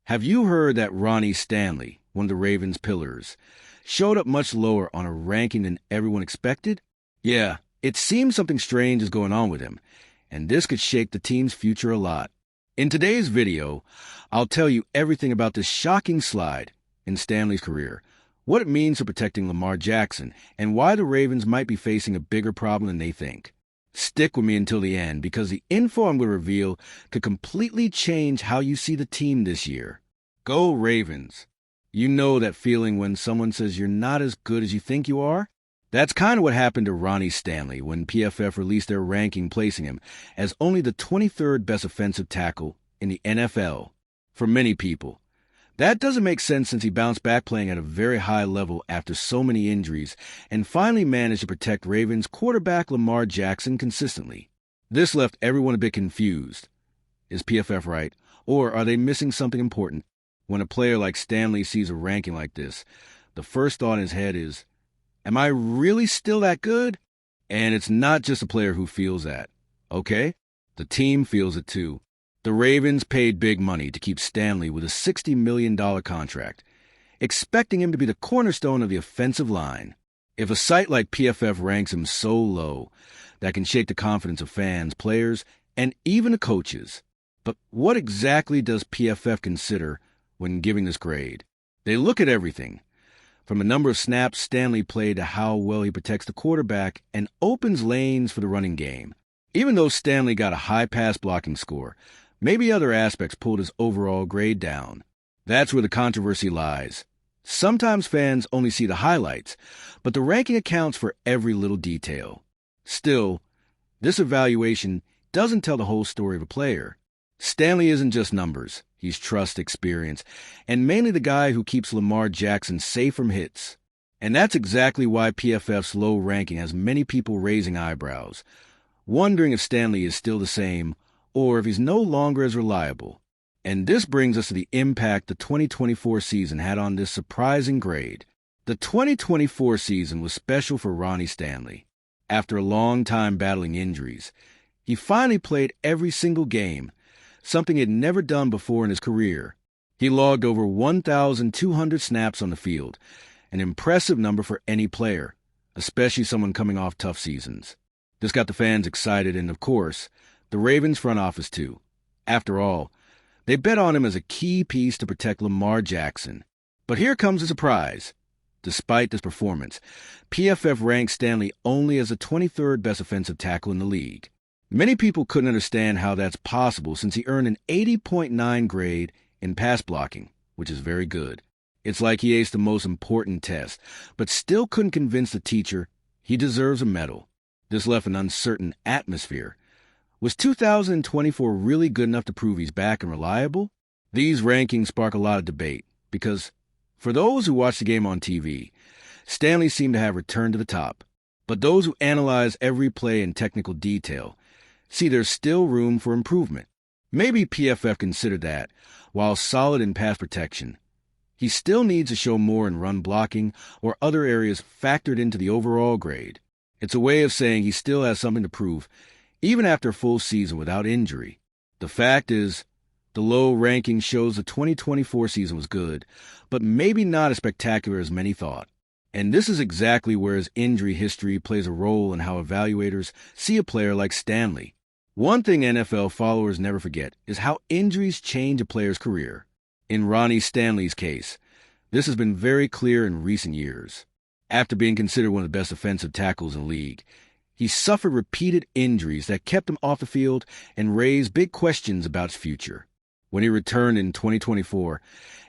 Have you heard that Ronnie Stanley, one of the Ravens' pillars, showed up much lower on a ranking than everyone expected? Yeah, it seems something strange is going on with him, and this could shake the team's future a lot. In today's video, I'll tell you everything about this shocking slide in Stanley's career, what it means for protecting Lamar Jackson, and why the Ravens might be facing a bigger problem than they think. Stick with me until the end, because the info I'm going to reveal could completely change how you see the team this year. Go Ravens! You know that feeling when someone says you're not as good as you think you are? That's kind of what happened to Ronnie Stanley when PFF released their ranking placing him as only the 23rd best offensive tackle in the NFL. For many people, that doesn't make sense since he bounced back playing at a very high level after so many injuries and finally managed to protect Ravens quarterback Lamar Jackson consistently. This left everyone a bit confused. Is PFF right, or are they missing something important? When a player like Stanley sees a ranking like this, the first thought in his head is, am I really still that good? And it's not just a player who feels that, okay? The team feels it too. The Ravens paid big money to keep Stanley with a $60 million contract, expecting him to be the cornerstone of the offensive line. If a site like PFF ranks him so low, that can shake the confidence of fans, players, and even the coaches. But what exactly does PFF consider when giving this grade? They look at everything, from the number of snaps Stanley played to how well he protects the quarterback and opens lanes for the running game. Even though Stanley got a high pass blocking score, maybe other aspects pulled his overall grade down. That's where the controversy lies. Sometimes fans only see the highlights, but the ranking accounts for every little detail. Still, this evaluation doesn't tell the whole story of a player. Stanley isn't just numbers. He's trust, experience, and mainly the guy who keeps Lamar Jackson safe from hits. And that's exactly why PFF's low ranking has many people raising eyebrows, wondering if Stanley is still the same or if he's no longer as reliable. And this brings us to the impact the 2024 season had on this surprising grade. The 2024 season was special for Ronnie Stanley. After a long time battling injuries, he finally played every single game, something he had never done before in his career. He logged over 1,200 snaps on the field, an impressive number for any player, especially someone coming off tough seasons. This got the fans excited and, of course, the Ravens front office too. After all, they bet on him as a key piece to protect Lamar Jackson. But here comes the surprise. Despite this performance, PFF ranked Stanley only as the 23rd best offensive tackle in the league. Many people couldn't understand how that's possible since he earned an 80.9 grade in pass blocking, which is very good. It's like he aced the most important test, but still couldn't convince the teacher he deserves a medal. This left an uncertain atmosphere. Was 2024 really good enough to prove he's back and reliable? These rankings spark a lot of debate because, for those who watch the game on TV, Stanley seemed to have returned to the top. But those who analyze every play in technical detail see there's still room for improvement. Maybe PFF considered that, while solid in pass protection, he still needs to show more in run blocking or other areas factored into the overall grade. It's a way of saying he still has something to prove, even after a full season without injury. The fact is, the low ranking shows the 2024 season was good, but maybe not as spectacular as many thought. And this is exactly where his injury history plays a role in how evaluators see a player like Stanley. One thing NFL followers never forget is how injuries change a player's career. In Ronnie Stanley's case, this has been very clear in recent years. After being considered one of the best offensive tackles in the league, he suffered repeated injuries that kept him off the field and raised big questions about his future. When he returned in 2024,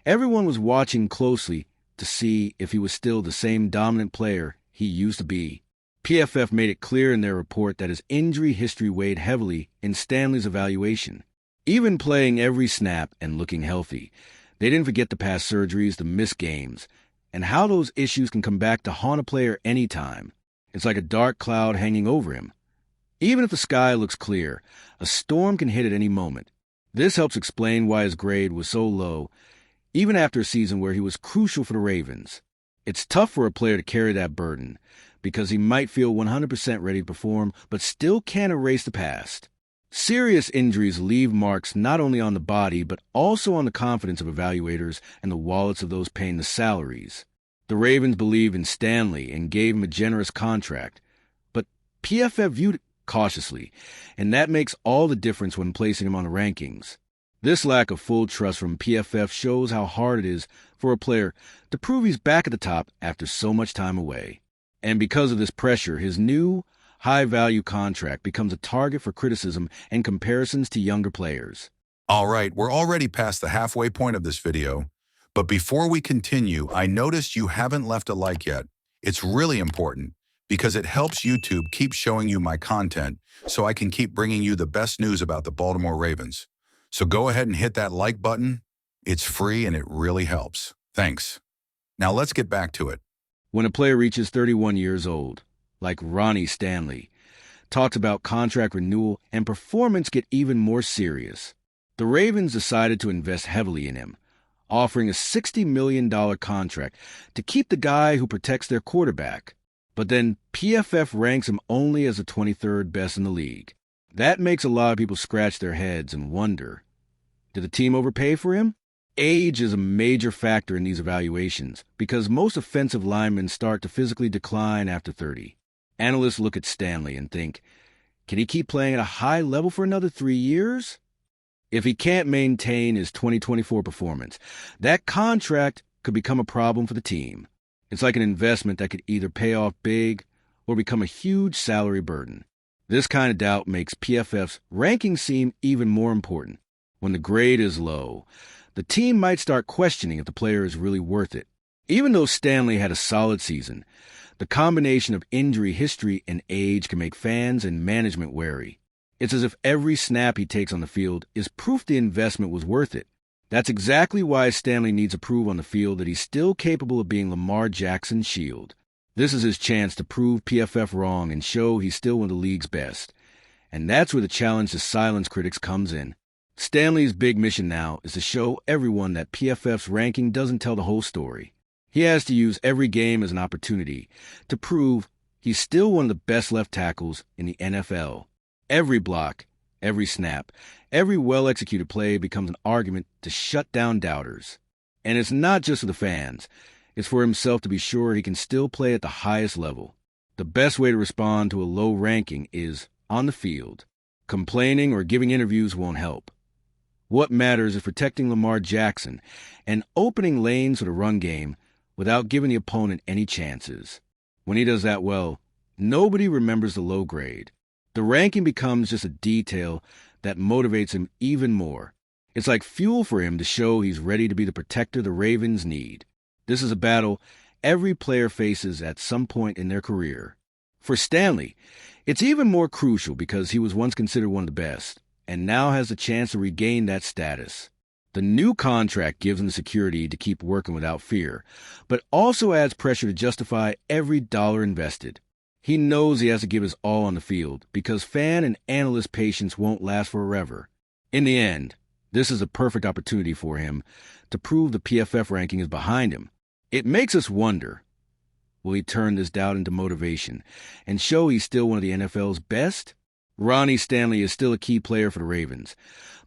everyone was watching closely to see if he was still the same dominant player he used to be. PFF made it clear in their report that his injury history weighed heavily in Stanley's evaluation. Even playing every snap and looking healthy, they didn't forget the past surgeries, the missed games, and how those issues can come back to haunt a player anytime. It's like a dark cloud hanging over him. Even if the sky looks clear, a storm can hit at any moment. This helps explain why his grade was so low, even after a season where he was crucial for the Ravens. It's tough for a player to carry that burden, because he might feel 100% ready to perform, but still can't erase the past. Serious injuries leave marks not only on the body, but also on the confidence of evaluators and the wallets of those paying the salaries. The Ravens believe in Stanley and gave him a generous contract, but PFF viewed it cautiously, and that makes all the difference when placing him on the rankings. This lack of full trust from PFF shows how hard it is for a player to prove he's back at the top after so much time away. And because of this pressure, his new, high-value contract becomes a target for criticism and comparisons to younger players. All right, we're already past the halfway point of this video, but before we continue, I noticed you haven't left a like yet. It's really important because it helps YouTube keep showing you my content so I can keep bringing you the best news about the Baltimore Ravens. So go ahead and hit that like button. It's free and it really helps. Thanks. Now let's get back to it. When a player reaches 31 years old, like Ronnie Stanley, talks about contract renewal and performance get even more serious. The Ravens decided to invest heavily in him, offering a $60 million contract to keep the guy who protects their quarterback. But then PFF ranks him only as the 23rd best in the league. That makes a lot of people scratch their heads and wonder, did the team overpay for him? Age is a major factor in these evaluations because most offensive linemen start to physically decline after 30. Analysts look at Stanley and think, can he keep playing at a high level for another 3 years? If he can't maintain his 2024 performance, that contract could become a problem for the team. It's like an investment that could either pay off big or become a huge salary burden. This kind of doubt makes PFF's ranking seem even more important. When the grade is low, the team might start questioning if the player is really worth it. Even though Stanley had a solid season, the combination of injury history and age can make fans and management wary. It's as if every snap he takes on the field is proof the investment was worth it. That's exactly why Stanley needs to prove on the field that he's still capable of being Lamar Jackson's shield. This is his chance to prove PFF wrong and show he's still one of the league's best. And that's where the challenge to silence critics comes in. Stanley's big mission now is to show everyone that PFF's ranking doesn't tell the whole story. He has to use every game as an opportunity to prove he's still one of the best left tackles in the NFL. Every block, every snap, every well-executed play becomes an argument to shut down doubters. And it's not just for the fans. It's for himself to be sure he can still play at the highest level. The best way to respond to a low ranking is on the field. Complaining or giving interviews won't help. What matters is protecting Lamar Jackson and opening lanes for the run game without giving the opponent any chances. When he does that well, nobody remembers the low grade. The ranking becomes just a detail that motivates him even more. It's like fuel for him to show he's ready to be the protector the Ravens need. This is a battle every player faces at some point in their career. For Stanley, it's even more crucial because he was once considered one of the best, and now has the chance to regain that status. The new contract gives him the security to keep working without fear, but also adds pressure to justify every dollar invested. He knows he has to give his all on the field because fan and analyst patience won't last forever. In the end, this is a perfect opportunity for him to prove the PFF ranking is behind him. It makes us wonder, will he turn this doubt into motivation and show he's still one of the NFL's best? Ronnie Stanley is still a key player for the Ravens,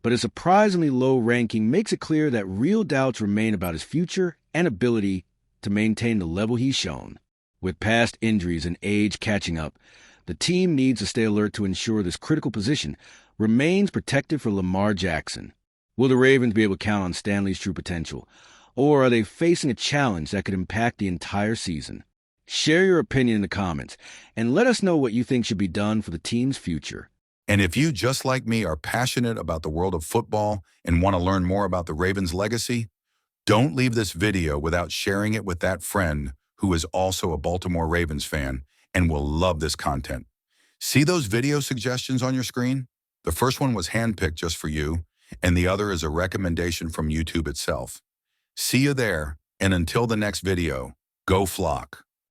but his surprisingly low ranking makes it clear that real doubts remain about his future and ability to maintain the level he's shown. With past injuries and age catching up, the team needs to stay alert to ensure this critical position remains protected for Lamar Jackson. Will the Ravens be able to count on Stanley's true potential, or are they facing a challenge that could impact the entire season? Share your opinion in the comments, and let us know what you think should be done for the team's future. And if you, just like me, are passionate about the world of football and want to learn more about the Ravens' legacy, don't leave this video without sharing it with that friend who is also a Baltimore Ravens fan and will love this content. See those video suggestions on your screen? The first one was handpicked just for you, and the other is a recommendation from YouTube itself. See you there, and until the next video, go Flock.